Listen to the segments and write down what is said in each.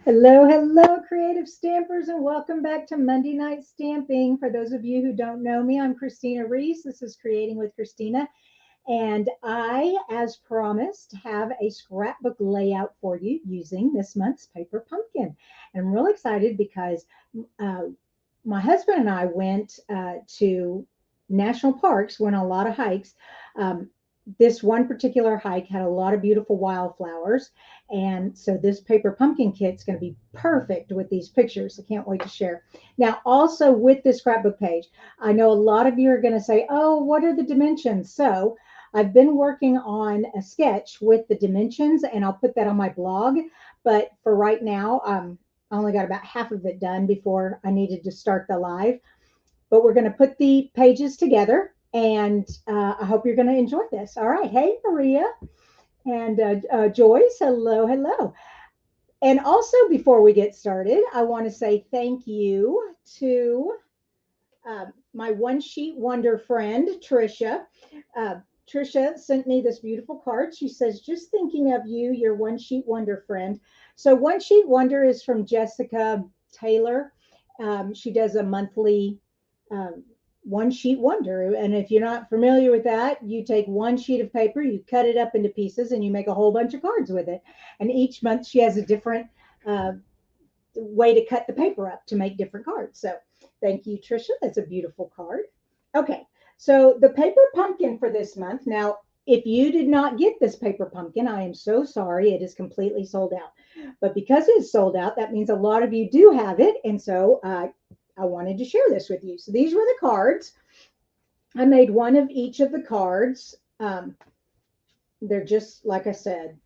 Hello, hello, creative stampers, and welcome back to Monday Night Stamping. For those of you who don't know me, I'm Christina Reese. This is Creating with Christina, and I, as promised, have a scrapbook layout for you using this month's paper pumpkin. And I'm really excited because uh, my husband and I went to national parks, went on a lot of hikes. Um, this one particular hike had a lot of beautiful wildflowers. And so this paper pumpkin kit's going to be perfect with these pictures. I can't wait to share. Now, also with this scrapbook page, I know a lot of you are going to say, oh, what are the dimensions? So I've been working on a sketch with the dimensions, and I'll put that on my blog. But for right now, I only got about half of it done before I needed to start the live. But we're going to put the pages together, and I hope you're going to enjoy this. All right. Hey, Maria and Joyce. Hello, hello. And also, before we get started, I want to say thank you to my one sheet wonder friend, Trisha. Uh, Trisha sent me this beautiful card. She says, just thinking of you, your one sheet wonder friend. So, one sheet wonder is from Jessica Taylor. She does a monthly um, one sheet wonder. And if you're not familiar with that, you take one sheet of paper, you cut it up into pieces, and you make a whole bunch of cards with it. And each month she has a different uh, way to cut the paper up to make different cards. So thank you, Trisha. That's a beautiful card. Okay, so the paper pumpkin for this month. Now, if you did not get this paper pumpkin, I am so sorry. It is completely sold out. But because it's sold out, that means a lot of you do have it. And so I wanted to share this with you. So these were the cards. I made one of each of the cards. They're just, like I said,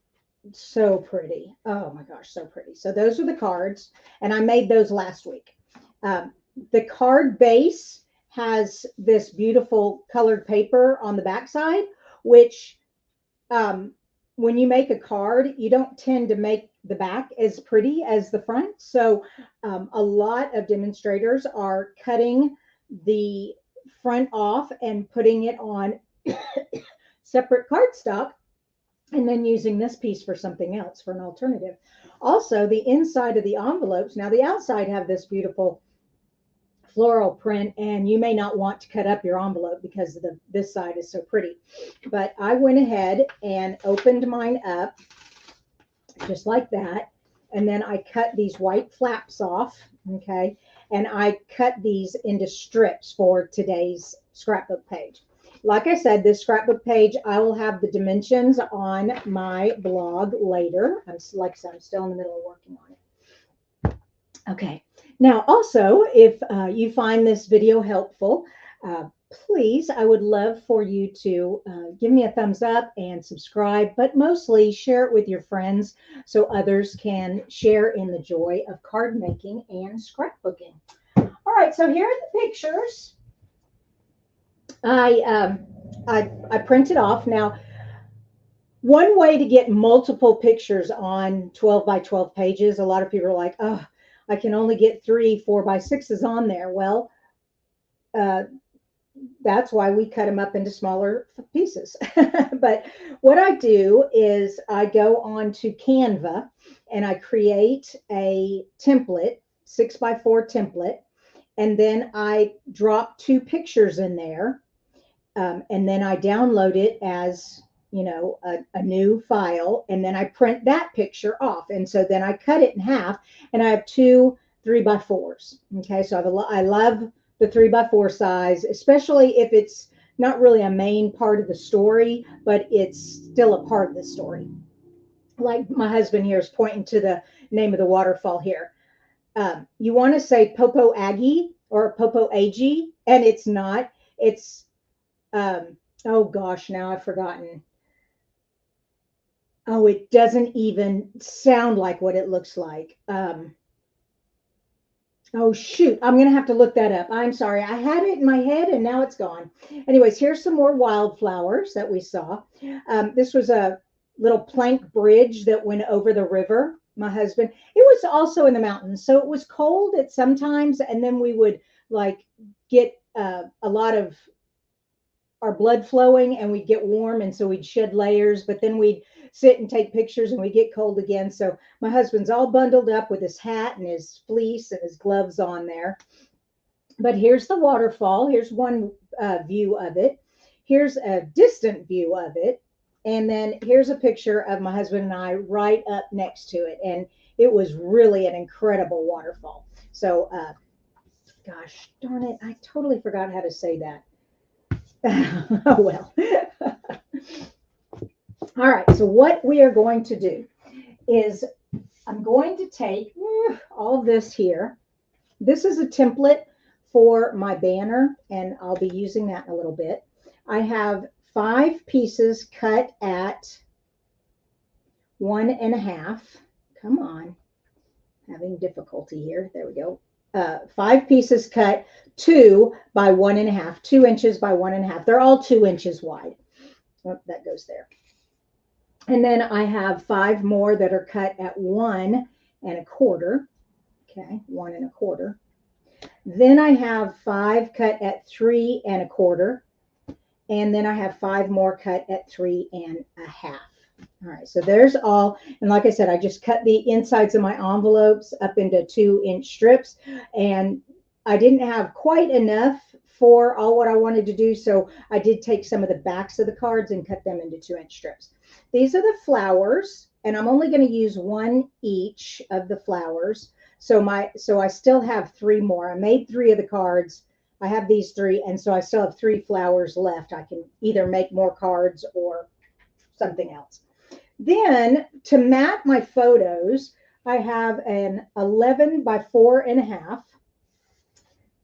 so pretty. Oh my gosh, so pretty. So those are the cards, and I made those last week. The card base has this beautiful colored paper on the backside, which when you make a card, you don't tend to make the back as pretty as the front. So a lot of demonstrators are cutting the front off and putting it on separate cardstock and then using this piece for something else, for an alternative. Also, the inside of the envelopes, now the outside have this beautiful floral print, and you may not want to cut up your envelope because this side is so pretty. But I went ahead and opened mine up just like that. And then I cut these white flaps off, okay? And I cut these into strips for today's scrapbook page. Like I said, this scrapbook page, I will have the dimensions on my blog later. Like I said, I'm still in the middle of working on it. Okay. Now, also, if you find this video helpful, please, I would love for you to give me a thumbs up and subscribe, but mostly share it with your friends so others can share in the joy of card making and scrapbooking. All right, so here are the pictures. I printed off. Now, one way to get multiple pictures on 12 by 12 pages, a lot of people are like, oh, I can only get 3 4x6s on there. Well, uh, that's why we cut them up into smaller pieces. But what I do is I go on to Canva and I create a template, 6x4 template, and then I drop 2 pictures in there, and then I download it as a new file, and then I print that picture off, and so then I cut it in half, and I have 2 3x4s. Okay, so I love the 3x4 size, especially if it's not really a main part of the story, but it's still a part of the story. Like my husband here is pointing to the name of the waterfall here. You want to say Popo Aggie or Popo Aggie, and it's not. It's oh gosh, now I've forgotten. Oh, it doesn't even sound like what it looks like. Oh, shoot. I'm going to have to look that up. I'm sorry. I had it in my head and now it's gone. Anyways, here's some more wildflowers that we saw. This was a little plank bridge that went over the river. My husband, it was also in the mountains. So it was cold at sometimes. And then we would like get a lot of our blood flowing and we'd get warm. And so we'd shed layers, but then we'd sit and take pictures and we get cold again. So my husband's all bundled up with his hat and his fleece and his gloves on there. But here's the waterfall. Here's one view of it. Here's a distant view of it. And then here's a picture of my husband and I right up next to it. And it was really an incredible waterfall. So, gosh darn it, I totally forgot how to say that. Oh, well. All right, so what we are going to do is I'm going to take all this here. This is a template for my banner, and I'll be using that in a little bit. I have 5 pieces cut at 1.5. Come on, having difficulty here. There we go. 5 pieces cut 2 by 1.5, 2 inches by 1.5. They're all 2 inches wide. Oh, that goes there. And then I have 5 more that are cut at 1 1/4. Okay, 1 1/4. Then I have 5 cut at 3 1/4. And then I have 5 more cut at 3 1/2. All right, so there's all. And like I said, I just cut the insides of my envelopes up into 2-inch strips. And I didn't have quite enough for all what I wanted to do. So I did take some of the backs of the cards and cut them into 2-inch strips. These are the flowers, and I'm only going to use 1 each of the flowers. So I still have 3 more. I made 3 of the cards. I have these 3, and so I still have 3 flowers left. I can either make more cards or something else. Then to mat my photos, I have an 11 by 4.5,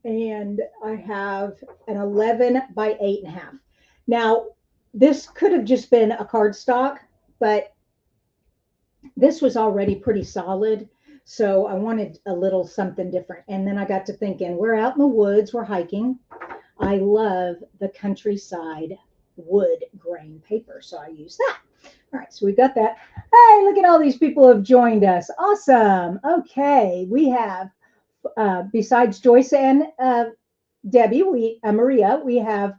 and I have an 11 by 8.5. Now, this could have just been a cardstock, but this was already pretty solid. So I wanted a little something different. And then I got to thinking, we're out in the woods, we're hiking. I love the countryside wood grain paper. So I use that. All right, so we've got that. Hey, look at all these people who have joined us. Awesome. Okay, we have, besides Joyce and Debbie, Maria, we have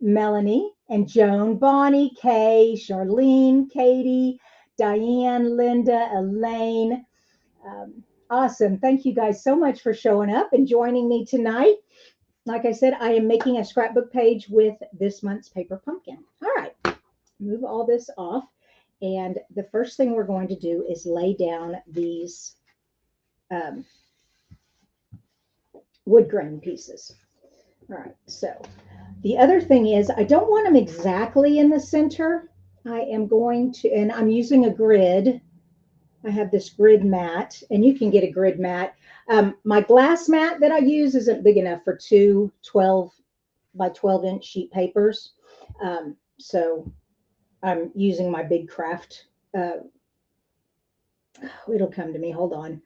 Melanie and Joan, Bonnie, Kay, Charlene, Katie, Diane, Linda, Elaine. Awesome. Thank you guys so much for showing up and joining me tonight. Like I said, I am making a scrapbook page with this month's paper pumpkin. All right, move all this off. And the first thing we're going to do is lay down these wood grain pieces. All right, so the other thing is I don't want them exactly in the center. I am going to, and I'm using a grid. I have this grid mat, and you can get a grid mat. My glass mat that I use isn't big enough for 2 12 by 12-inch sheet papers. So I'm using my big craft. It'll come to me. Hold on.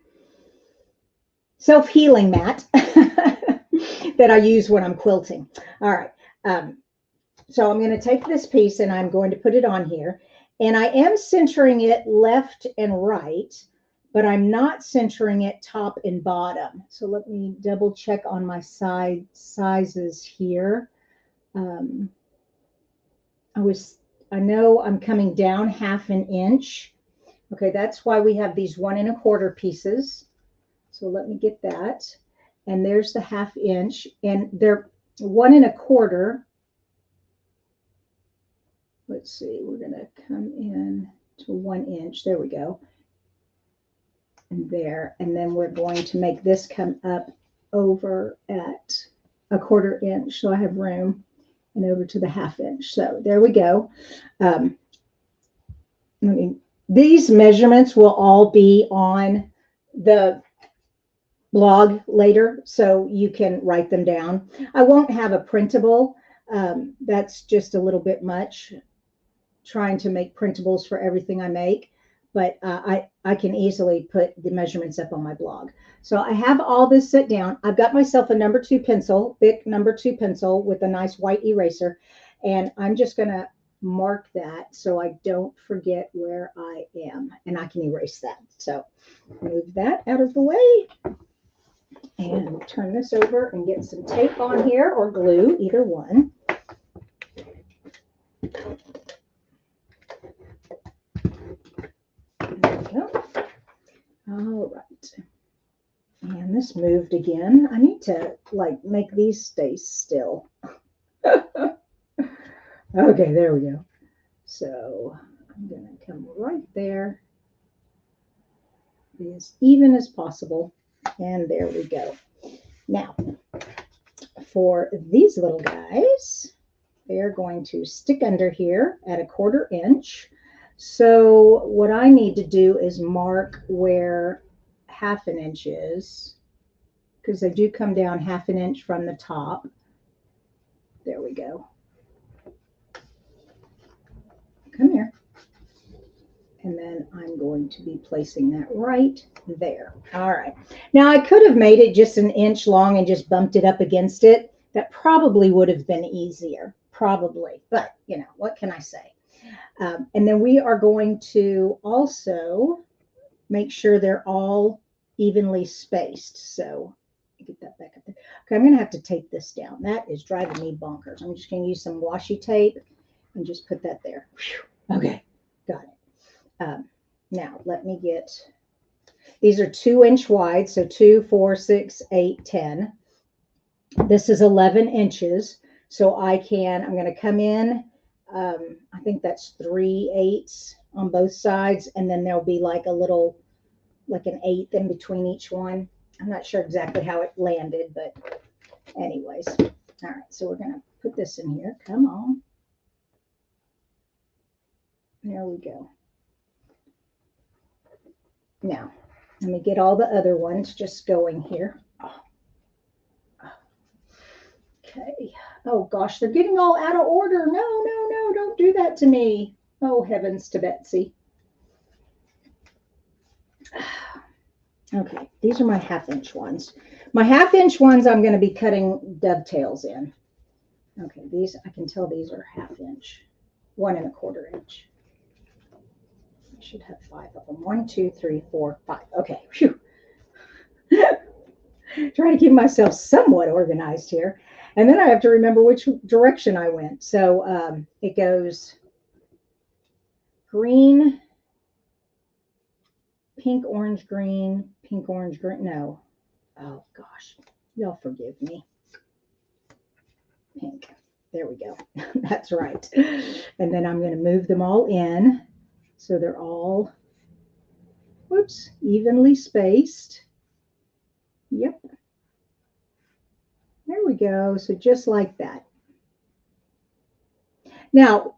Self-healing mat that I use when I'm quilting. All right. So I'm going to take this piece and I'm going to put it on here. And I am centering it left and right, but I'm not centering it top and bottom. So let me double check on my side sizes here. I know I'm coming down 1/2 inch. Okay, that's why we have these 1 1/4 pieces. So let me get that. And there's the 1/2 inch, and they're 1 1/4. Let's see, we're going to come in to 1 inch. There we go. And there. And then we're going to make this come up over at 1/4 inch. So I have room, and over to the 1/2 inch. So there we go. These measurements will all be on the blog later, so you can write them down. I won't have a printable. That's just a little bit much, trying to make printables for everything I make, but I can easily put the measurements up on my blog. So I have all this set down. I've got myself a number 2 pencil, big number 2 pencil with a nice white eraser, and I'm just going to mark that so I don't forget where I am, and I can erase that. So move that out of the way and turn this over and get some tape on here or glue, either one. All right. And this moved again. I need to like make these stay still. Okay, there we go. So I'm going to come right there. Be as even as possible. And there we go. Now, for these little guys, they're going to stick under here at a 1/4 inch. So what I need to do is mark where 1/2 inch is, because they do come down 1/2 inch from the top. There we go. Come here. And then I'm going to be placing that right there. All right. Now I could have made it just 1 inch long and just bumped it up against it. That probably would have been easier, probably. But, you know, what can I say? And then we are going to also make sure they're all evenly spaced. So get that back up there. Okay, I'm going to have to tape this down. That is driving me bonkers. I'm just going to use some washi tape and just put that there. Whew. Okay, got it. Now let me get, these are 2 inch wide. So 2, 4, 6, 8, 10. This is 11 inches. So I'm going to come in, I think that's 3/8 on both sides. And then there'll be like a little, like an 1/8 in between each one. I'm not sure exactly how it landed, but anyways. All right. So we're going to put this in here. Come on. There we go. Now, let me get all the other ones just going here. Okay. Oh, gosh, they're getting all out of order. No, no, no, don't do that to me. Oh, heavens to Betsy. Okay, these are my 1/2 inch ones. My 1/2 inch ones I'm going to be cutting dovetails in. Okay, these, I can tell these are 1/2 inch, 1 1/4 inch. I should have 5 of them. 1, 2, 3, 4, 5. Okay, phew. Trying to keep myself somewhat organized here. And then I have to remember which direction I went. So it goes green, pink, orange, green, pink, orange, green. No. Oh, gosh. Y'all forgive me. Pink. There we go. That's right. And then I'm going to move them all in. So they're all, whoops, evenly spaced. Yep. There we go. So just like that. Now,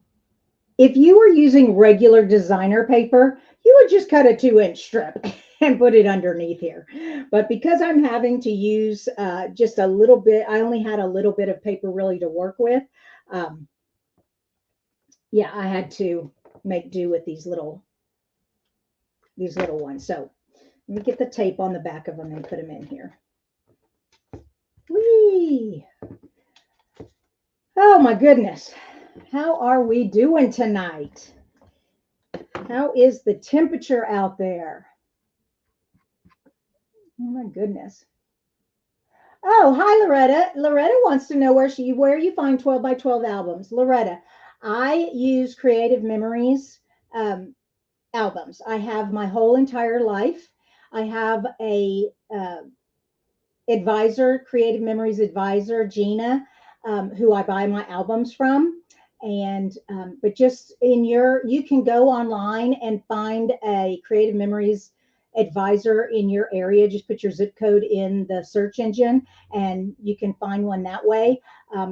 if you were using regular designer paper, you would just cut a 2 inch strip and put it underneath here. But because I'm having to use just a little bit, I only had a little bit of paper really to work with. Yeah, I had to make do with these little ones. So let me get the tape on the back of them and put them in here. Whee! Oh my goodness. How are we doing tonight? How is the temperature out there? Oh my goodness. Oh, hi, Loretta. Loretta wants to know where you find 12 by 12 albums. Loretta, I use Creative Memories albums. I have my whole entire life. I have a advisor, Creative Memories advisor, Gina, who I buy my albums from. And but just you can go online and find a Creative Memories advisor in your area. Just put your zip code in the search engine and you can find one that way.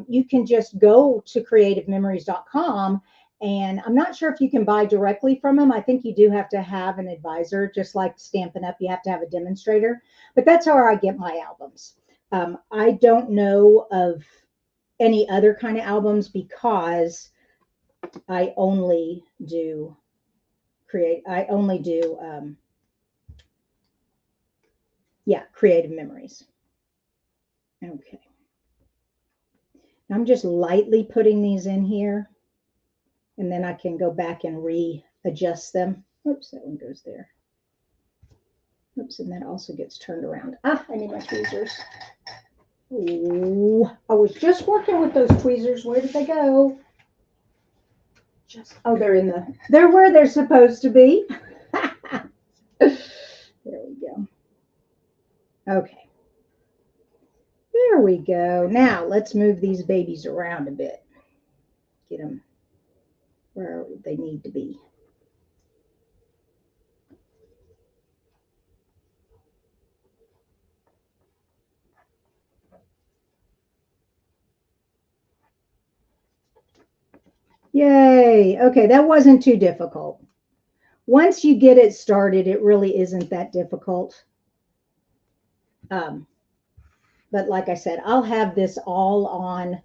You can just go to creativememories.com, and I'm not sure if you can buy directly from them. I think you do have to have an advisor, just like Stampin' Up, you have to have a demonstrator, but that's how I get my albums. I don't know of any other kind of albums because I only do Creative Memories. Okay. I'm just lightly putting these in here, and then I can go back and readjust them. Oops, that one goes there. Oops, and that also gets turned around. Ah, I need my tweezers. Ooh, I was just working with those tweezers. Where did they go? They're where they're supposed to be. There we Okay, there we go. Now let's move these babies around a bit. Get them where they need to be. Yay. Okay, that wasn't too difficult. Once you get it started, it really isn't that difficult. But like I said, I'll have this all on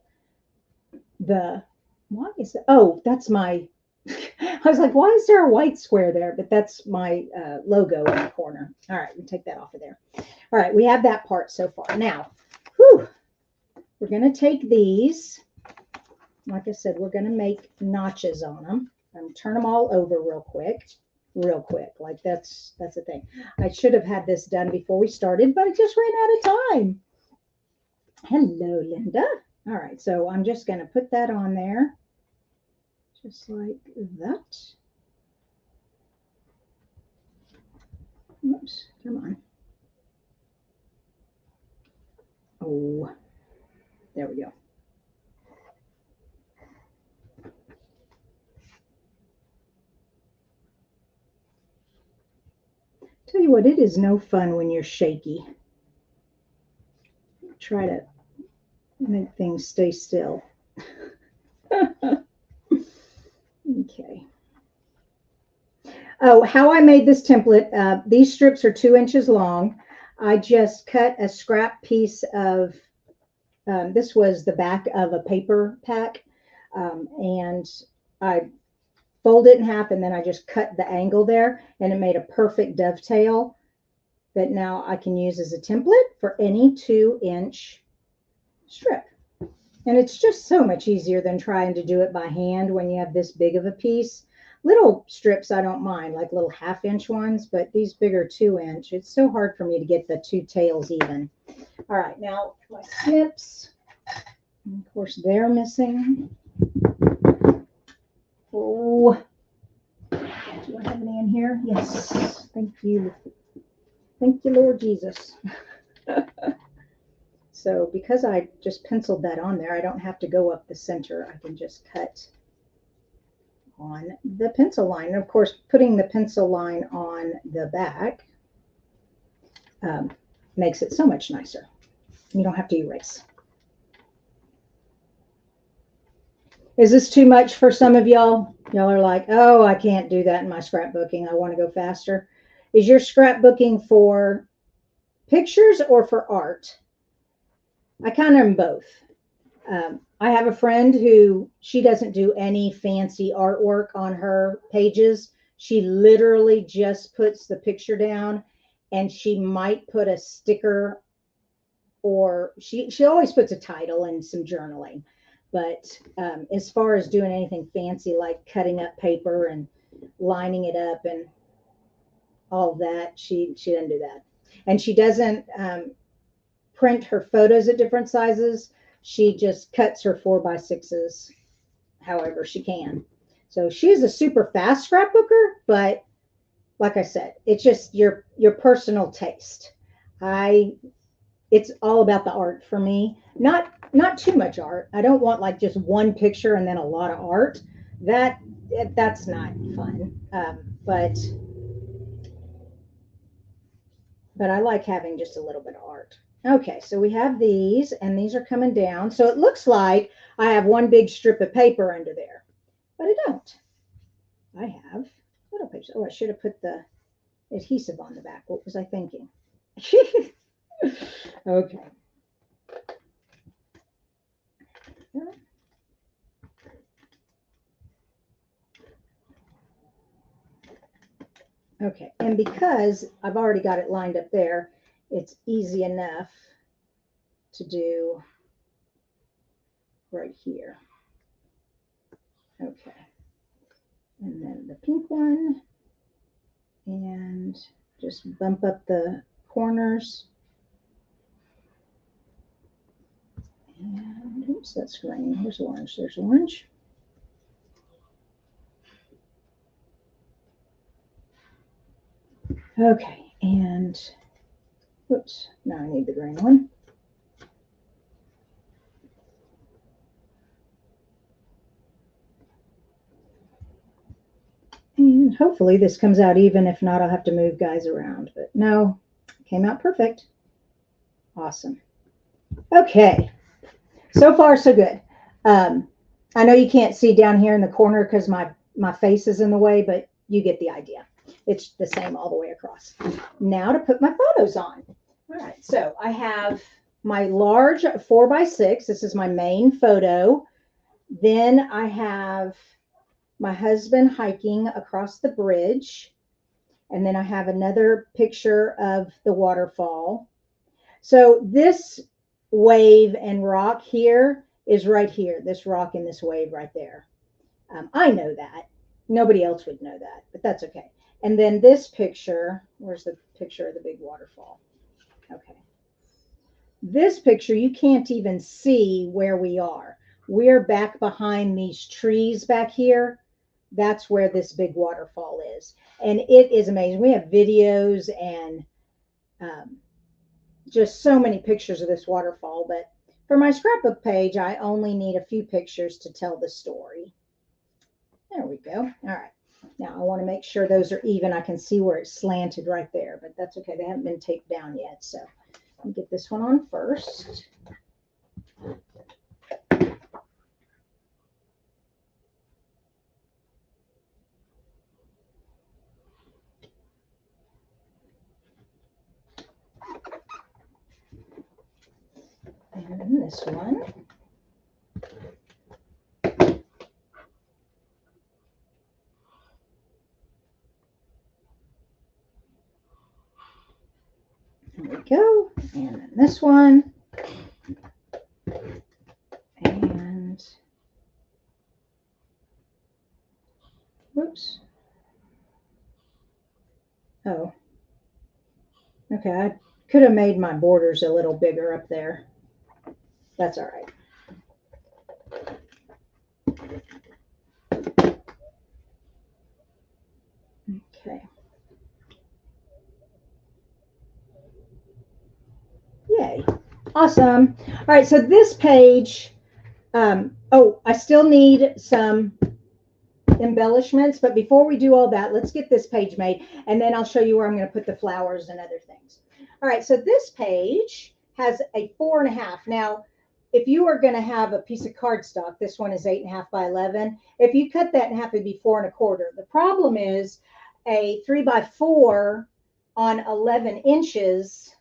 the, why is it? Oh, that's my, I was like, why is there a white square there? But that's my logo in the corner. All right, we take that off of there. All right, we have that part so far. Now, whew, we're going to take these. Like I said, we're going to make notches on them. I'm going to turn them all over real quick. Like that's the thing. I should have had this done before we started, but I just ran out of time. Hello, Linda. All right, so I'm just going to put that on there, just like that. Oops, come on. Oh, there we go. Tell you what, it is no fun when you're shaky. Try to make things stay still. Okay. Oh, how I made this template. These strips are 2 inches long. I just cut a scrap piece of, this was the back of a paper pack. And I fold it in half and then I just cut the angle there and it made a perfect dovetail that now I can use as a template for any 2-inch strip. And it's just so much easier than trying to do it by hand when you have this big of a piece. Little strips I don't mind, like little 1/2-inch ones, but these bigger 2-inch, it's so hard for me to get the 2 tails even. All right, now my snips, and of course they're missing. Oh, do I have any in here? Yes, thank you. Thank you, Lord Jesus. So because I just penciled that on there, I don't have to go up the center. I can just cut on the pencil line. And of course, putting the pencil line on the back makes it so much nicer. You don't have to erase. Is this too much for some of y'all? Y'all are like, oh, I can't do that in my scrapbooking. I want to go faster. Is your scrapbooking for pictures or for art? I kind of am both. I have a friend who she doesn't do any fancy artwork on her pages. She literally just puts the picture down and she might put a sticker or she always puts a title and some journaling. But as far as doing anything fancy like cutting up paper and lining it up and all that, she doesn't do that. And she doesn't print her photos at different sizes. She just cuts her 4x6s however she can. So she's a super fast scrapbooker, but like I said, it's just your personal taste. It's all about the art for me. Not too much art. I don't want like just one picture and then a lot of art. That's not fun. But I like having just a little bit of art. Okay, so we have these, and these are coming down. So it looks like I have one big strip of paper under there, but I don't. I have little paper. Oh, I should have put the adhesive on the back. What was I thinking? Okay. Okay, and because I've already got it lined up there, it's easy enough to do right here. Okay, and then the pink one, and just bump up the corners. And oops, that's green. Here's orange. There's orange. Okay, and Oops, now I need the green one. And hopefully this comes out even. If not, I'll have to move guys around. But no, came out perfect. Awesome. Okay, so far so good. I know you can't see down here in the corner because my face is in the way, but you get the idea. It's the same all the way across. Now to put my photos on. All right, so I have my large 4x6. This is my main photo. Then I have my husband hiking across the bridge. And then I have another picture of the waterfall. So this wave and rock here is right here, this rock and this wave right there. I know that. Nobody else would know that, but that's okay. And then this picture, where's the picture of the big waterfall? Okay. This picture, you can't even see where we are. We're back behind these trees back here. That's where this big waterfall is. And it is amazing. We have videos and just so many pictures of this waterfall. But for my scrapbook page, I only need a few pictures to tell the story. There we go. All right. Now I want to make sure those are even. I can see where it's slanted right there, but that's okay. They haven't been taped down yet. So I'll get this one on first. And then this one. There we go. And then this one. And whoops. Oh. Okay, I could have made my borders a little bigger up there. That's all right. Okay. Yay. Awesome. All right, so this page, oh, I still need some embellishments, but before we do all that, let's get this page made, and then I'll show you where I'm going to put the flowers and other things. All right, so this page has a 4.5. Now, if you are going to have a piece of cardstock, this one is 8.5 by 11. If you cut that in half, it'd be 4.25. The problem is a 3x4 on 11 inches.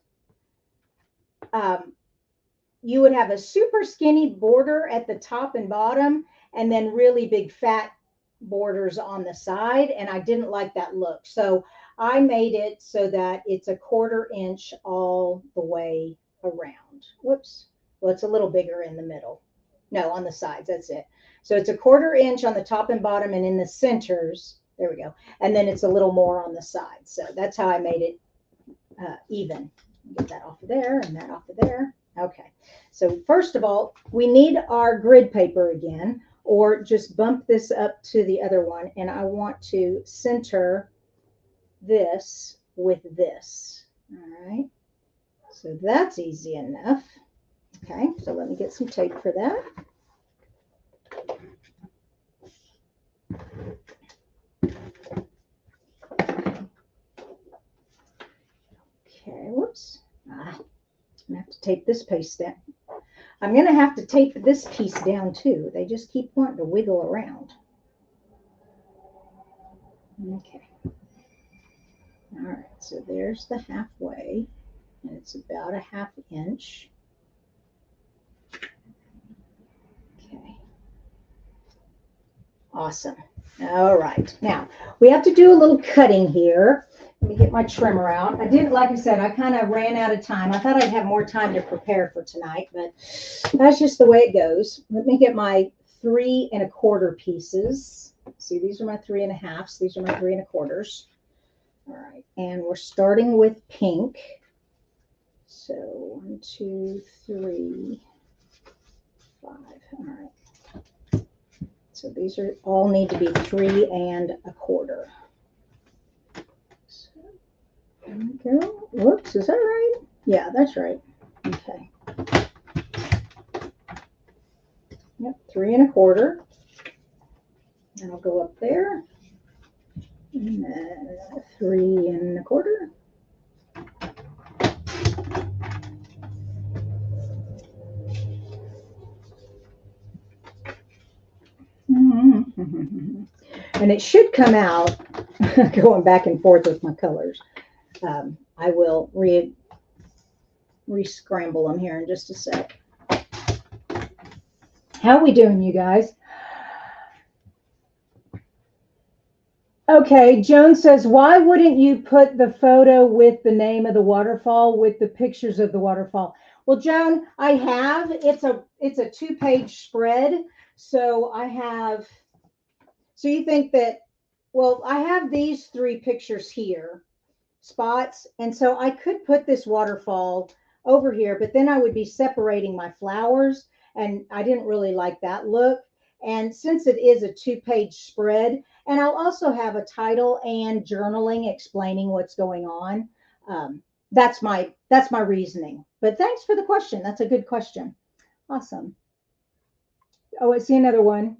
You would have a super skinny border at the top and bottom, and then really big fat borders on the side, and I didn't like that look. So I made it so that it's a 1/4 inch all the way around. Whoops. Well, it's a little bigger in the middle. No, on the sides. That's it. So it's a 1/4 inch on the top and bottom, and in the centers. There we go. And then it's a little more on the sides. So that's how I made it even. Get that off of there and that off of there. Okay. So first of all, we need our grid paper again, or just bump this up to the other one. And I want to center this with this. All right. So that's easy enough. Okay. So let me get some tape for that. Okay. Whoops. I'm going to have to tape this piece down. I'm going to have to tape this piece down too. They just keep wanting to wiggle around. Okay. All right. So there's the halfway, and it's about a 1/2 inch. Okay. Awesome. All right. Now we have to do a little cutting here. Let me get my trimmer out. I didn't, like I said, I kind of ran out of time. I thought I'd have more time to prepare for tonight, but that's just the way it goes. Let me get my 3 1/4 pieces. See, these are my 3 1/2. These are my 3 1/4. All right. And we're starting with pink. So 1, 2, 3, 5. All right. So these are all need to be 3 1/4. So there we go. Whoops, is that right? Yeah, that's right. Okay. Yep, 3 1/4. And I'll go up there. And then 3 1/4. And it should come out going back and forth with my colors. I will re-scramble them here in just a sec. How are we doing, you guys? Okay, Joan says, why wouldn't you put the photo with the name of the waterfall with the pictures of the waterfall? Well, Joan, I have. It's a 2-page spread. So I have. So you think that? Well, I have these 3 pictures here, spots, and so I could put this waterfall over here, but then I would be separating my flowers, and I didn't really like that look. And since it is a 2-page spread, and I'll also have a title and journaling explaining what's going on. That's my reasoning. But thanks for the question. That's a good question. Awesome. Oh, I see another one.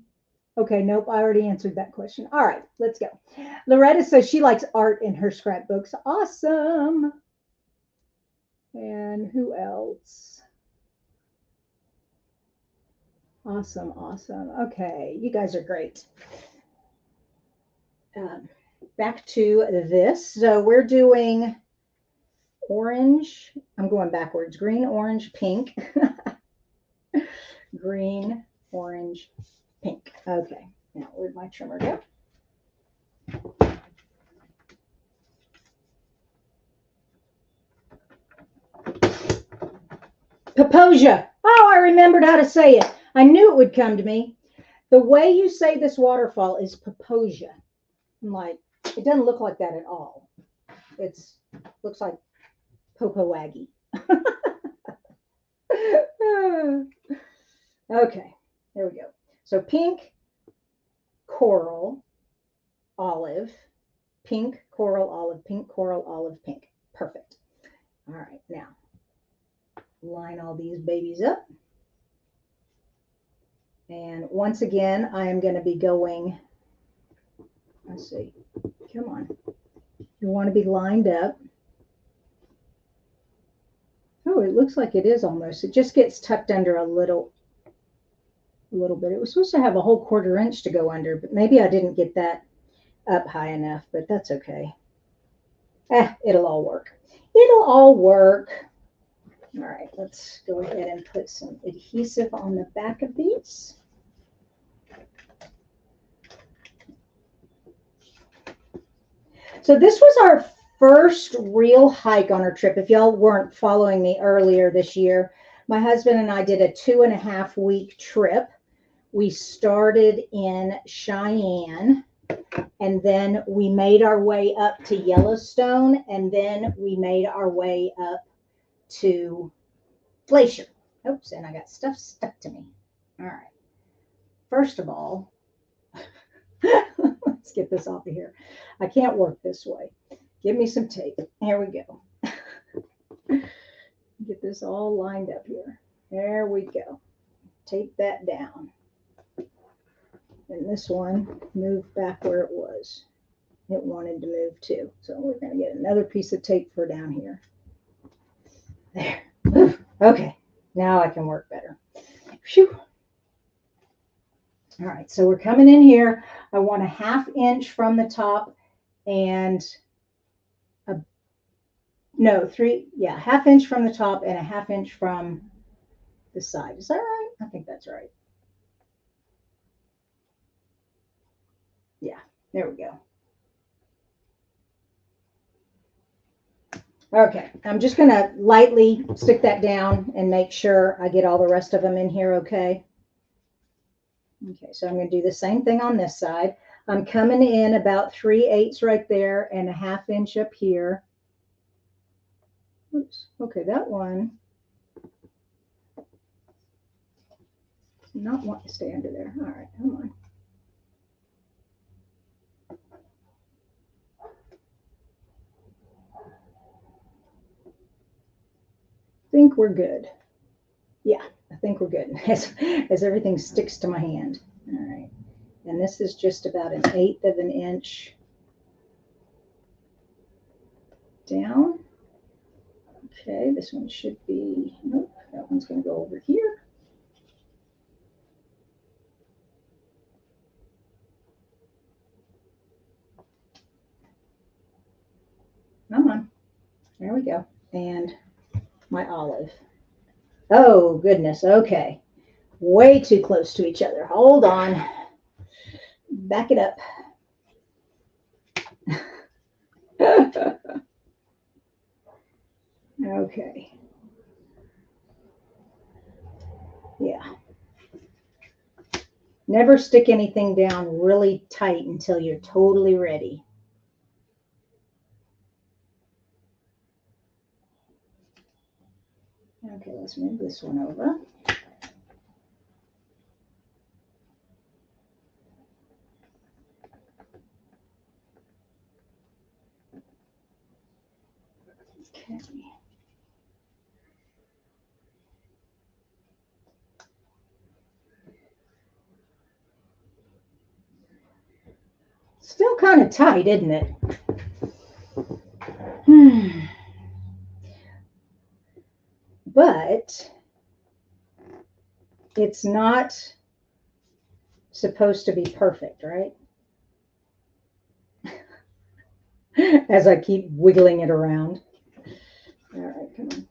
Okay, nope, I already answered that question. All right, let's go. Loretta says she likes art in her scrapbooks. Awesome. And who else? Awesome, awesome. Okay, you guys are great. Back to this. So we're doing orange. I'm going backwards. Green, orange, pink. Green, orange, pink. Okay, now where'd my trimmer go? Paposia. Oh, I remembered how to say it. I knew it would come to me. The way you say this waterfall is Paposia. I'm like, it doesn't look like that at all. It's looks like Popo-Aggie. Okay, there we go. So pink, coral, olive, pink, coral, olive, pink, coral, olive, pink. Perfect. All right, now line all these babies up. And once again, I am going to be going, let's see, come on. You want to be lined up. Oh, it looks like it is almost. It just gets tucked under a little bit. It was supposed to have a whole 1/4 inch to go under, but maybe I didn't get that up high enough, but that's okay. It'll all work. It'll all work. All right, let's go ahead and put some adhesive on the back of these. So this was our first real hike on our trip. If y'all weren't following me earlier this year, my husband and I did a 2.5-week trip. We started in Cheyenne, and then we made our way up to Yellowstone, and then we made our way up to Glacier. Oops, and I got stuff stuck to me. All right. First of all, let's get this off of here. I can't work this way. Give me some tape. Here we go. Get this all lined up here. There we go. Tape that down. And this one moved back where it was. It wanted to move too. So we're going to get another piece of tape for down here. There. Okay. Now I can work better. Phew. All right. So we're coming in here. I want a 1/2 inch from the top and no, 1/2 inch from the top and a 1/2 inch from the side. Is that right? I think that's right. Yeah, there we go. Okay, I'm just going to lightly stick that down and make sure I get all the rest of them in here okay. Okay, so I'm going to do the same thing on this side. I'm coming in about 3/8 right there and a 1/2 inch up here. Oops, okay, that one. Not want to stay under there. All right, come on. think we're good. Yeah, I think we're good as everything sticks to my hand. All right. And this is just about 1/8 of an inch down. Okay, this one should be, nope, that one's going to go over here. Come on. There we go. And my olive. Oh, goodness. Okay. Way too close to each other. Hold on. Back it up. Okay. Yeah. Never stick anything down really tight until you're totally ready. Okay, let's move this one over. Okay. Still kind of tight, isn't it? But it's not supposed to be perfect, right? As I keep wiggling it around. All right, come on.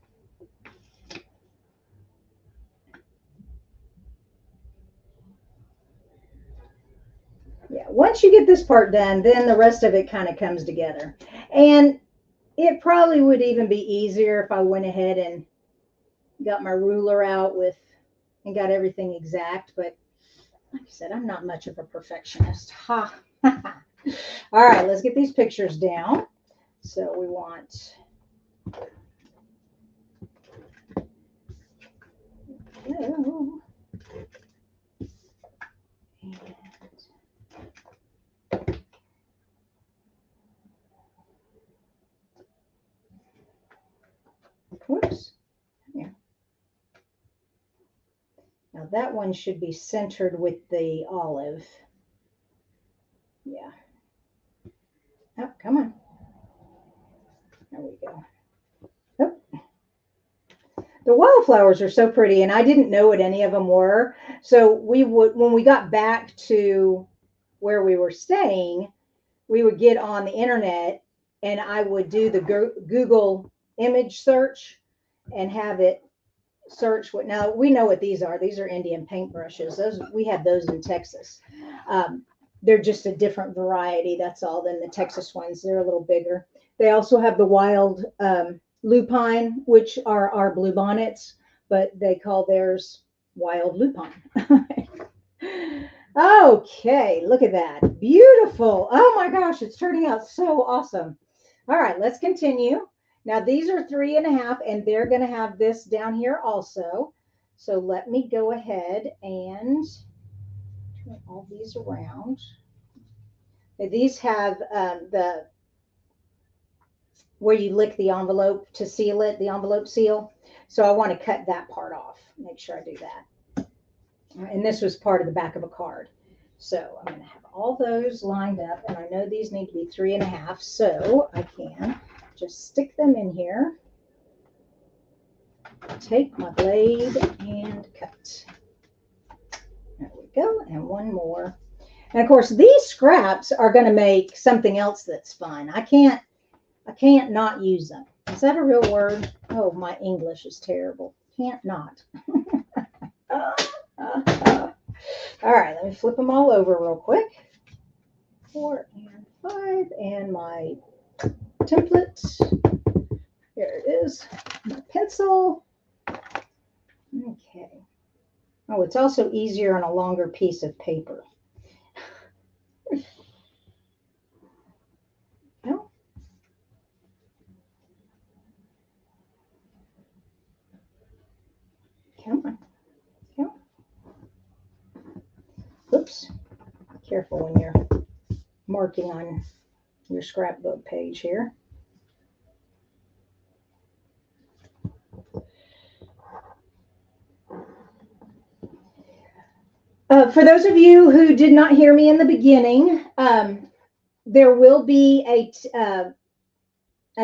Yeah, once you get this part done, then the rest of it kind of comes together. And it probably would even be easier if I went ahead and got my ruler out with and got everything exact. But like I said, I'm not much of a perfectionist. Ha! All right, let's get these pictures down. So we want, oh, and whoops. Yeah. Now that one should be centered with the olive. Yeah. Oh, come on. There we go. Oh. The wildflowers are so pretty, and I didn't know what any of them were. So we would, when we got back to where we were staying, we would get on the internet and I would do the Google image search and have it search what. Now we know what these are. These are Indian paintbrushes. Those, we have those in Texas. They're just a different variety. That's all. Than the Texas ones. They're a little bigger. They also have the wild lupine, which are our bluebonnets, but they call theirs wild lupine. Okay, look at that. Beautiful. Oh my gosh, it's turning out so awesome. All right, let's continue. Now these are 3.5, and they're going to have this down here also. So let me go ahead and turn all these around. These have the where you lick the envelope to seal it, the envelope seal. So I want to cut that part off. Make sure I do that. And this was part of the back of a card. So I'm going to have all those lined up, and I know these need to be 3.5, so I can just stick them in here, take my blade and cut. There we go, and one more. And of course, these scraps are going to make something else that's fun. I can't not use them. Is that a real word? Oh, my English is terrible. Can't not. All right, let me flip them all over real quick. 4 and 5, and my template. Here it is, my pencil. Okay. Oh, it's also easier on a longer piece of paper. No. Come on. Come on. Oops. Be careful when you're marking on your scrapbook page here. For those of you who did not hear me in the beginning, there will be a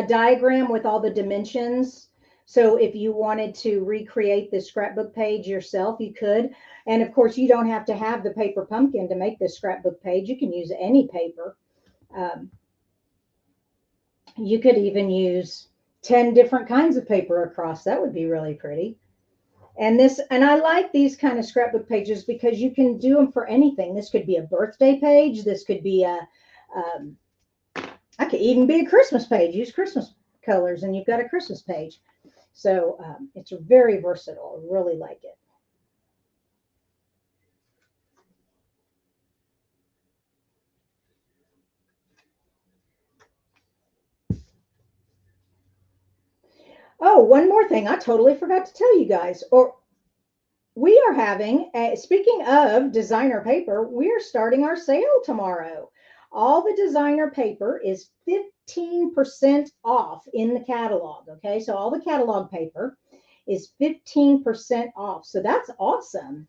diagram with all the dimensions. So if you wanted to recreate the scrapbook page yourself, you could. And of course, you don't have to have the paper pumpkin to make this scrapbook page. You can use any paper. You could even use 10 different kinds of paper across. That would be really pretty. And I like these kind of scrapbook pages because you can do them for anything. This could be a birthday page. This could be I could even be a Christmas page. Use Christmas colors and you've got a Christmas page. So it's very versatile. I really like it. Oh, one more thing. I totally forgot to tell you guys. We are having, speaking of designer paper, we're starting our sale tomorrow. All the designer paper is 15% off in the catalog. Okay, so all the catalog paper is 15% off. So that's awesome.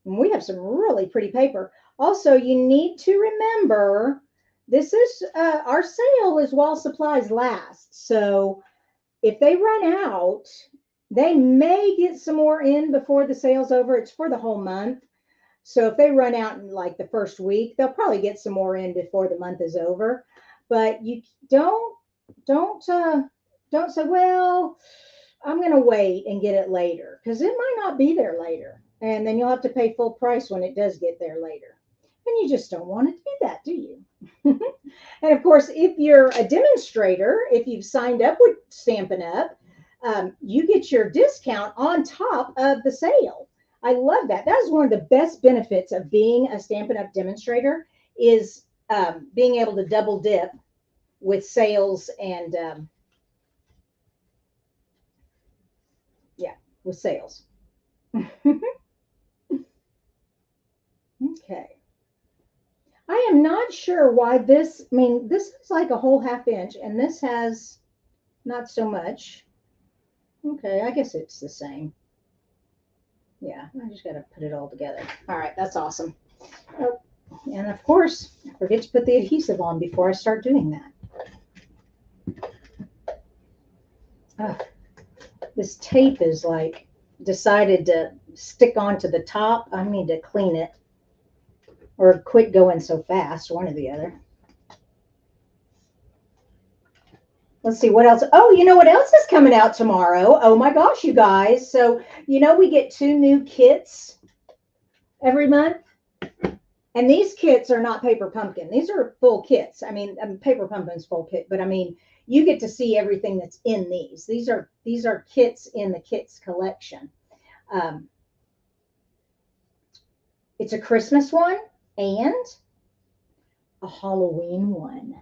We have some really pretty paper. Also, you need to remember this is our sale is while supplies last. So if they run out, they may get some more in before the sale's over. It's for the whole month. So if they run out in like the first week, they'll probably get some more in before the month is over. But you don't say, well, I'm going to wait and get it later, because it might not be there later. And then you'll have to pay full price when it does get there later. And you just don't want to do that, do you? And of course, if you're a demonstrator, if you've signed up with Stampin' Up, you get your discount on top of the sale. I love that. That is one of the best benefits of being a Stampin' Up demonstrator, is being able to double dip with sales and with sales. Okay. I am not sure why this is like a whole ½ inch and this has not so much. Okay, I guess it's the same. Yeah, I just got to put it all together. All right, that's awesome. Oh, and of course, I forget to put the adhesive on before I start doing that. This tape is like decided to stick onto the top. I need to clean it or quit going so fast, one or the other. Let's see what else. Oh, you know what else is coming out tomorrow? Oh my gosh, you guys. So, we get 2 new kits every month. And these kits are not paper pumpkin. These are full kits. Paper pumpkin's full kit, but you get to see everything that's in these. These are kits in the kits collection. It's a Christmas one and a Halloween one.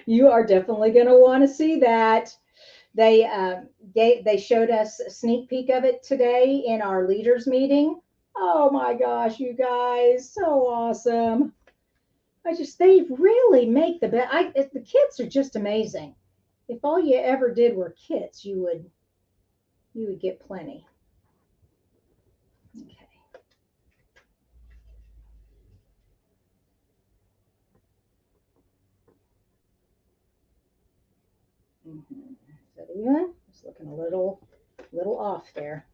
You are definitely going to want to see that. They showed us a sneak peek of it today in our leaders meeting. Oh my gosh, you guys, so awesome. They really make the best. The kits are just amazing. If all you ever did were kits, you would get plenty. Okay. Is that even? It's looking a little off there.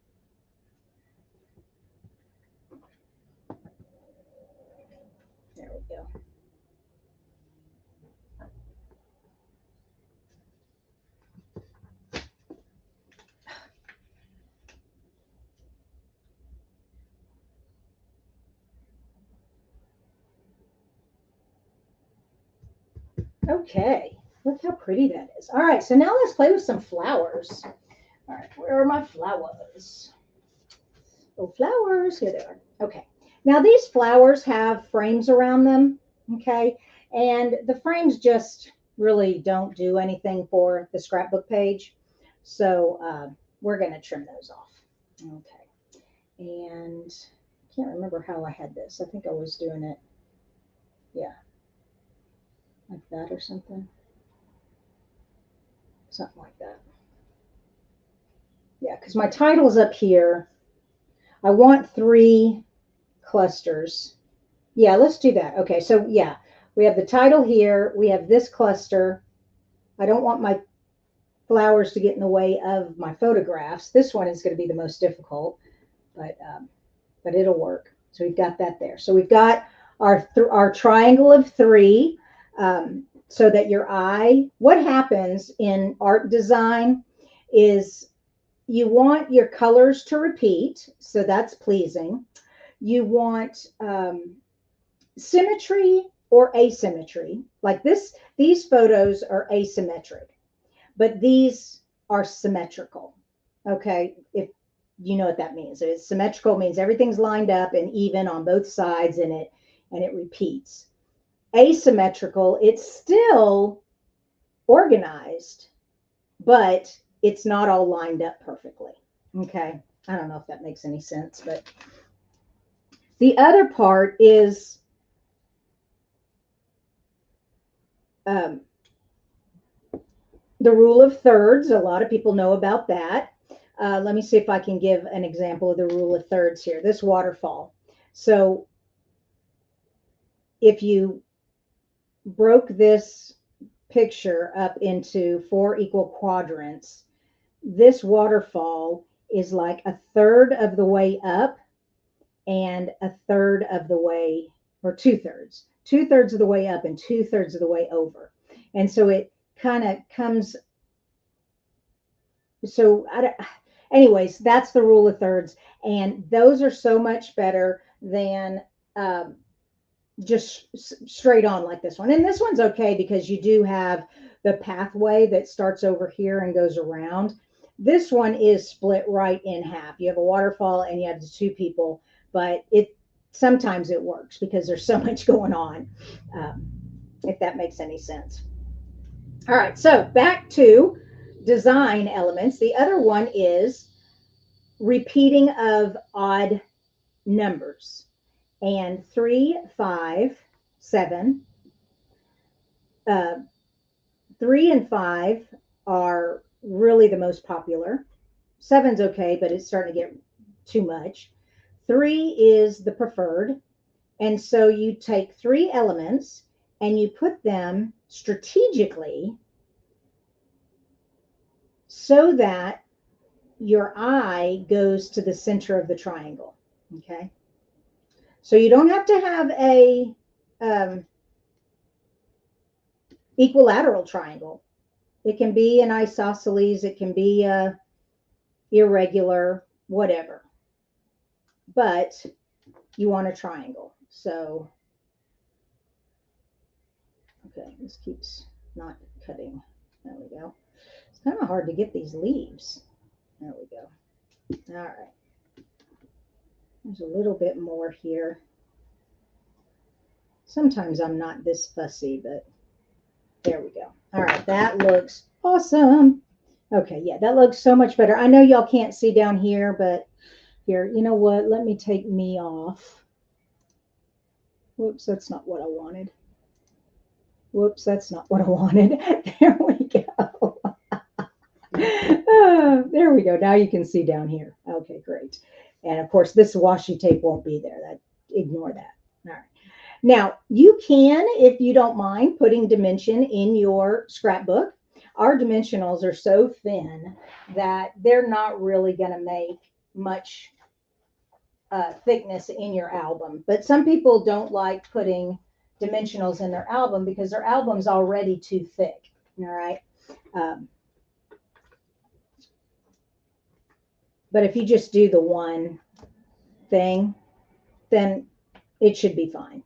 There we go. Okay, look how pretty that is. All right, so now let's play with some flowers. All right, where are my flowers? Oh, flowers, here they are. Okay, now these flowers have frames around them, okay? And the frames just really don't do anything for the scrapbook page. So we're gonna trim those off. Okay, and I can't remember how I had this. I think I was doing it, yeah, like that or something. Something like that. Yeah, because my title's up here. I want 3 clusters. Yeah, let's do that. Okay, so yeah, we have the title here. We have this cluster. I don't want my flowers to get in the way of my photographs. This one is going to be the most difficult, but it'll work. So we've got that there. So we've got our triangle of 3, so that your eye. What happens in art design is you want your colors to repeat, so that's pleasing. You want symmetry or asymmetry. Like this, these photos are asymmetric, but these are symmetrical. Okay, if you know what that means. It's symmetrical means everything's lined up and even on both sides in it, and it repeats. Asymmetrical, it's still organized, but it's not all lined up perfectly. Okay, I don't know if that makes any sense, but the other part is um, the rule of thirds. A lot of people know about that. Let me see if I can give an example of the rule of thirds here. This waterfall. So if you broke this picture up into 4 equal quadrants, this waterfall is like a third of the way up and a third of the way, or 2/3, 2/3 of the way up and 2/3 of the way over. And so it kind of comes, so anyways, that's the rule of thirds. And those are so much better than just straight on like this one. And this one's okay because you do have the pathway that starts over here and goes around. This one is split right in half. You have a waterfall and you have the 2 people, but it sometimes it works because there's so much going on, if that makes any sense. All right, so back to design elements. The other one is repeating of odd numbers. And 3, 5, 7. 3 and 5 are really the most popular. 7's okay, but it's starting to get too much. 3 is the preferred. And so you take 3 elements and you put them strategically so that your eye goes to the center of the triangle. Okay. So you don't have to have a equilateral triangle. It can be an isosceles, it can be a irregular, whatever. But you want a triangle. So, okay, this keeps not cutting. There we go. It's kind of hard to get these leaves. There we go. All right. There's a little bit more here. Sometimes I'm not this fussy, but there we go. All right, that looks awesome. Okay, yeah, that looks so much better. I know y'all can't see down here, but here, you know what? Let me take me off. Whoops, that's not what I wanted. Whoops, that's not what I wanted. There we go. There we go. Now you can see down here. Okay, great. And of course, this washi tape won't be there. Ignore that. All right. Now, you can, if you don't mind, putting dimension in your scrapbook. Our dimensionals are so thin that they're not really going to make much thickness in your album. But some people don't like putting dimensionals in their album because their album's already too thick. All right. But if you just do the one thing, then it should be fine.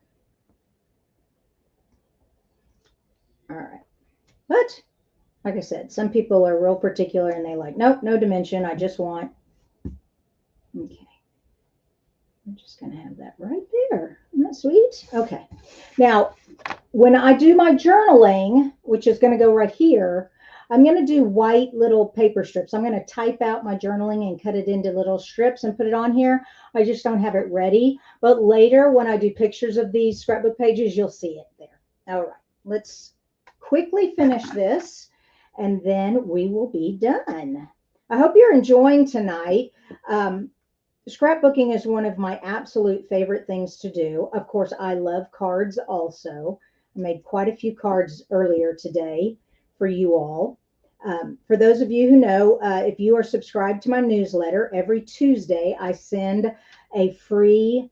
All right. But like I said, some people are real particular and they like, nope, no dimension. I just want, okay. I'm just going to have that right there. Isn't that sweet? Okay. Now, when I do my journaling, which is going to go right here, I'm going to do white little paper strips. I'm going to type out my journaling and cut it into little strips and put it on here. I just don't have it ready. But later, when I do pictures of these scrapbook pages, you'll see it there. All right. Let's quickly finish this, and then we will be done. I hope you're enjoying tonight. scrapbooking is one of my absolute favorite things to do. Of course, I love cards also. I made quite a few cards earlier today for you all. For those of you who know, if you are subscribed to my newsletter, every Tuesday I send a free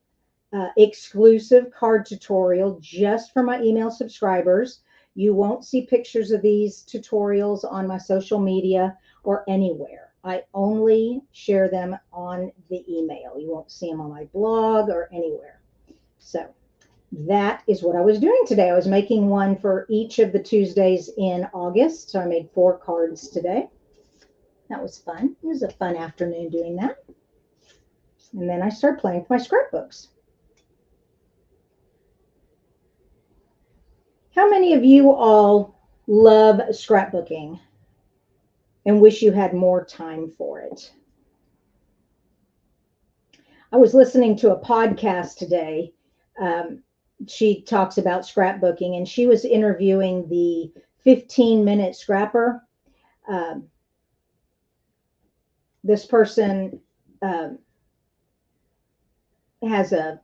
exclusive card tutorial just for my email subscribers. You won't see pictures of these tutorials on my social media or anywhere. I only share them on the email. You won't see them on my blog or anywhere. So that is what I was doing today. I was making one for each of the Tuesdays in August. So I made 4 cards today. That was fun. It was a fun afternoon doing that. And then I started playing with my scrapbooks. How many of you all love scrapbooking and wish you had more time for it? I was listening to a podcast today. She talks about scrapbooking, and she was interviewing the 15-minute scrapper. This person has a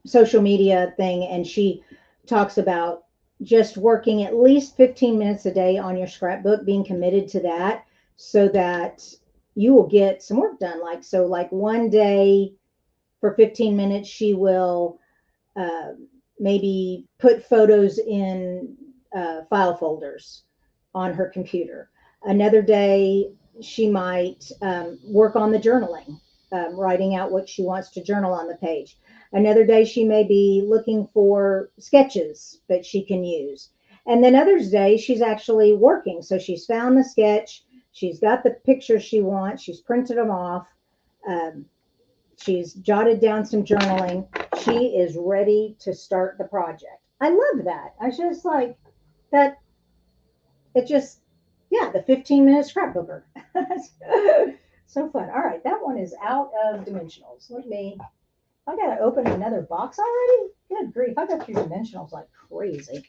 social media thing, and she talks about just working at least 15 minutes a day on your scrapbook, being committed to that so that you will get some work done. Like one day for 15 minutes, she will maybe put photos in file folders on her computer. Another day, she might work on the journaling, writing out what she wants to journal on the page. Another day, she may be looking for sketches that she can use. And then others days, she's actually working. So she's found the sketch, she's got the pictures she wants, she's printed them off, she's jotted down some journaling. She is ready to start the project. I love that. I just like that. It just, yeah, the 15-minute scrapbooker. So fun. All right, that one is out of dimensionals. I got to open another box already? Good grief, I got through dimensionals like crazy.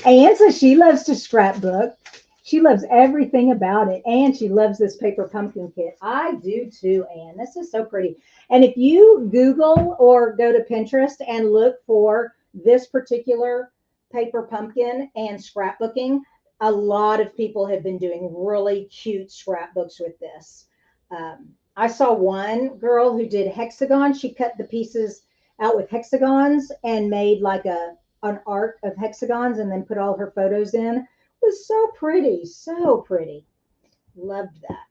Anne says she loves to scrapbook. She loves everything about it, and she loves this paper pumpkin kit. I do too, Anne. This is so pretty. And if you Google or go to Pinterest and look for this particular paper pumpkin and scrapbooking, a lot of people have been doing really cute scrapbooks with this. I saw one girl who did hexagons. She cut the pieces out with hexagons and made like an arc of hexagons and then put all her photos in. It was so pretty, so pretty. Loved that.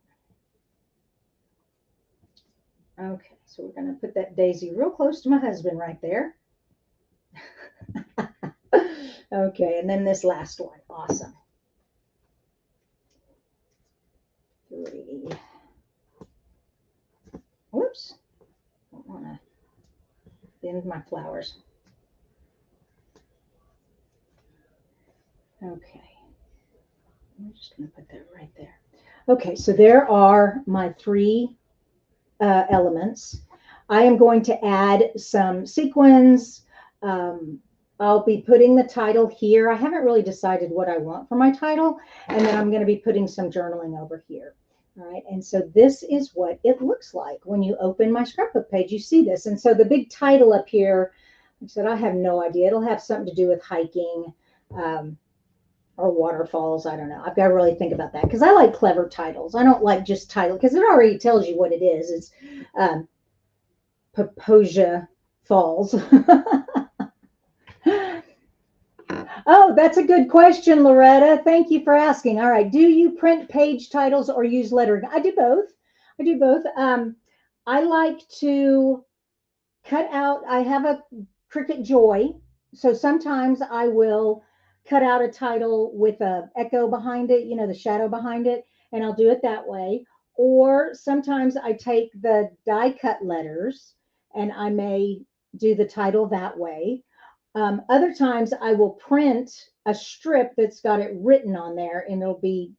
Okay, so we're going to put that daisy real close to my husband right there. Okay, and then this last one. Awesome. 3. Whoops. Don't want to bend my flowers. Okay. I'm just going to put that right there. Okay, so there are my 3 elements. I am going to add some sequins. I'll be putting the title here. I haven't really decided what I want for my title, and then I'm going to be putting some journaling over here. All right, and so this is what it looks like when you open my scrapbook page. You see this, and so the big title up here, I said I have no idea. It'll have something to do with hiking or waterfalls. I don't know. I've got to really think about that because I like clever titles. I don't like just title because it already tells you what it is. It's Paposia Falls. Oh, that's a good question, Loretta. Thank you for asking. All right. Do you print page titles or use lettering? I do both. I do both. I like to cut out, I have a Cricut Joy. So sometimes I will cut out a title with a echo behind it, you know, the shadow behind it, and I'll do it that way. Or sometimes I take the die cut letters and I may do the title that way. Other times I will print a strip that's got it written on there and it'll be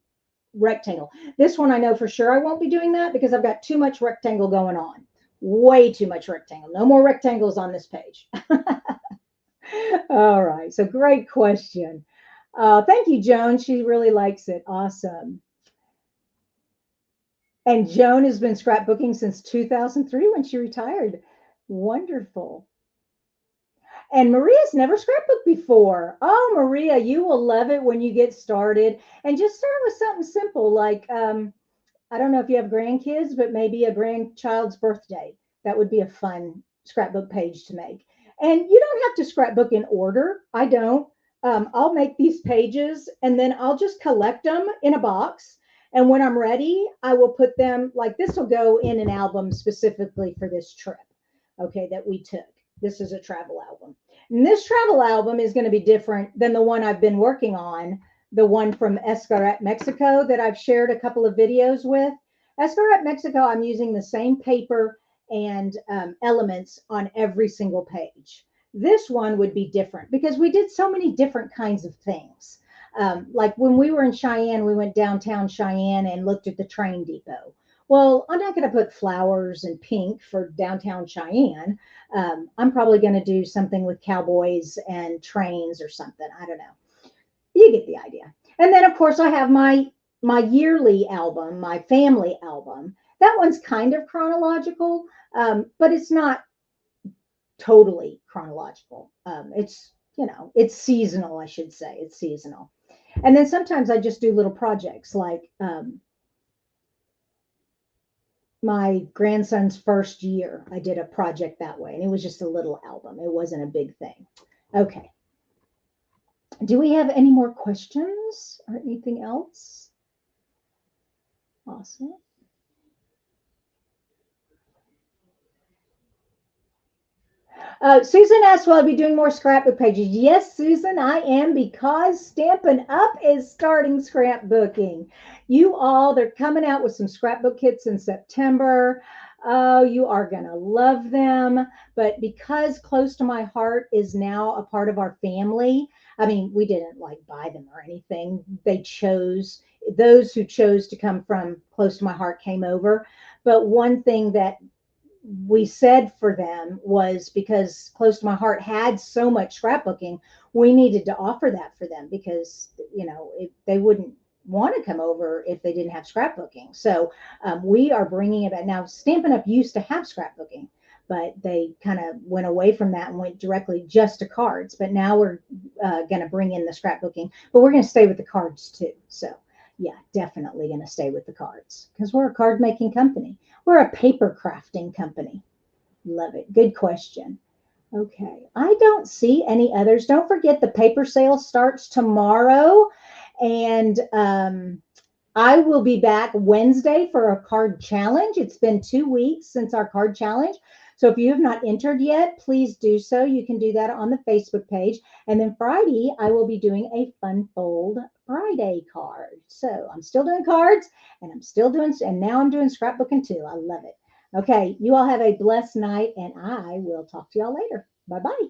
rectangle. This one I know for sure I won't be doing that because I've got too much rectangle going on. Way too much rectangle. No more rectangles on this page. All right. So great question. Thank you, Joan. She really likes it. Awesome. And Joan has been scrapbooking since 2003 when she retired. Wonderful. And Maria's never scrapbooked before. Oh, Maria, you will love it when you get started. And just start with something simple like I don't know if you have grandkids, but maybe a grandchild's birthday. That would be a fun scrapbook page to make. And you don't have to scrapbook in order. I don't. I'll make these pages and then I'll just collect them in a box. And when I'm ready, I will put them like this will go in an album specifically for this trip, okay, that we took. This is a travel album. And this travel album is going to be different than the one I've been working on, the one from Escaret, Mexico, that I've shared a couple of videos with. Escaret, Mexico, I'm using the same paper and elements on every single page. This one would be different because we did so many different kinds of things. Like when we were in Cheyenne, we went downtown Cheyenne and looked at the train depot. Well, I'm not going to put flowers and pink for downtown Cheyenne. I'm probably going to do something with cowboys and trains or something. I don't know. You get the idea. And then of course I have my yearly album, my family album. That one's kind of chronological, but it's not totally chronological. It's it's seasonal, I should say. It's seasonal. And then sometimes I just do little projects like my grandson's first year. I did a project that way, and it was just a little album. It wasn't a big thing. Okay. Do we have any more questions or anything else? Awesome. Susan asked, will I be doing more scrapbook pages? Yes, Susan, I am, because Stampin' Up is starting scrapbooking. You all, they're coming out with some scrapbook kits in September. Oh, you are going to love them. But because Close to My Heart is now a part of our family, I mean, we didn't like buy them or anything. They chose, those who chose to come from Close to My Heart came over. But one thing that we said for them was, because Close to My Heart had so much scrapbooking, we needed to offer that for them because they wouldn't want to come over if they didn't have scrapbooking. So we are bringing it back now. Stampin' Up used to have scrapbooking, but they kind of went away from that and went directly just to cards. But now we're going to bring in the scrapbooking, but we're going to stay with the cards too. So yeah, definitely going to stay with the cards because we're a card making company. We're a paper crafting company. Love it. Good question. Okay. I don't see any others. Don't forget the paper sale starts tomorrow. And I will be back Wednesday for a card challenge. It's been 2 weeks since our card challenge. So if you have not entered yet, please do so. You can do that on the Facebook page. And then Friday, I will be doing a Fun Fold Friday card. So I'm still doing cards and now I'm doing scrapbooking too. I love it. Okay, you all have a blessed night and I will talk to y'all later. Bye-bye.